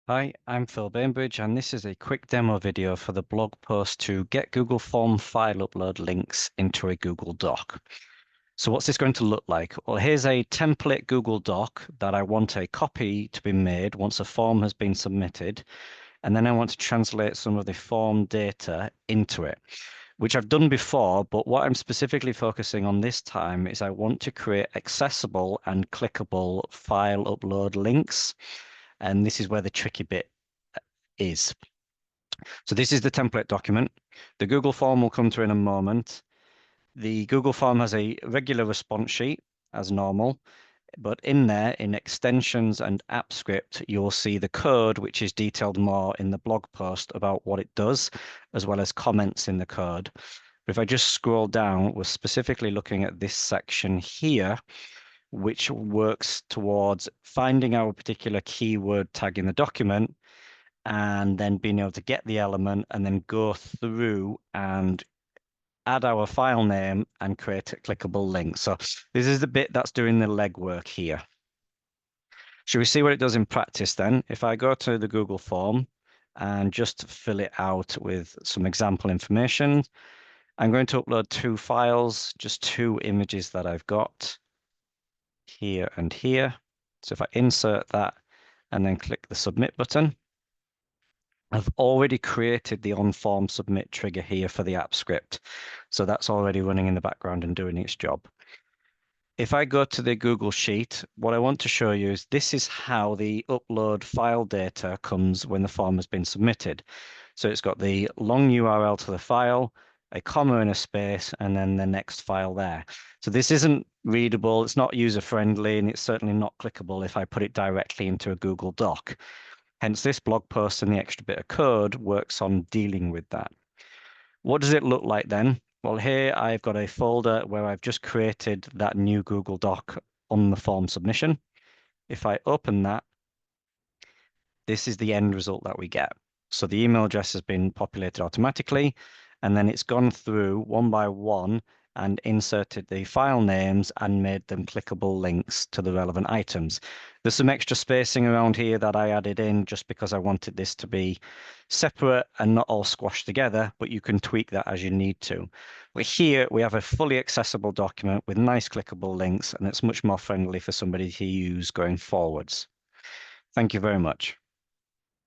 Hi, I'm Phil Bainbridge, and this is a quick demo video for the blog post to get Google Form file upload links into a Google Doc. So what's this going to look like? Well, here's a template Google Doc that I want a copy to be made once a form has been submitted, and then I want to translate some of the form data into it, which I've done before, but what I'm specifically focusing on this time is I want to create accessible and clickable file upload links. And this is where the tricky bit is. So this is the template document. The Google form will come to in a moment. The Google form has a regular response sheet as normal, but in there, in extensions and app script, you'll see the code, which is detailed more in the blog post about what it does, as well as comments in the code. But if I just scroll down, we're specifically looking at this section here, which works towards finding our particular keyword tag in the document and then being able to get the element and then go through and add our file name and create a clickable link. So this is the bit that's doing the legwork here. Should we see what it does in practice then? If I go to the Google form and just fill it out with some example information, I'm going to upload two files, just two images that I've got here and here. So if I insert that and then click the submit button, I've already created the on-form submit trigger here for the app script. So that's already running in the background and doing its job. If I go to the Google Sheet, what I want to show you is this is how the upload file data comes when the form has been submitted. So it's got the long URL to the file, a comma and a space, and then the next file there. So this isn't readable, it's not user-friendly, and it's certainly not clickable if I put it directly into a Google Doc. Hence, this blog post and the extra bit of code works on dealing with that. What does it look like then? Well, here I've got a folder where I've just created that new Google Doc on the form submission. If I open that, this is the end result that we get. So the email address has been populated automatically, and then it's gone through one by one and inserted the file names and made them clickable links to the relevant items. There's some extra spacing around here that I added in just because I wanted this to be separate and not all squashed together, but you can tweak that as you need to. But here we have a fully accessible document with nice clickable links, and it's much more friendly for somebody to use going forwards. Thank you very much.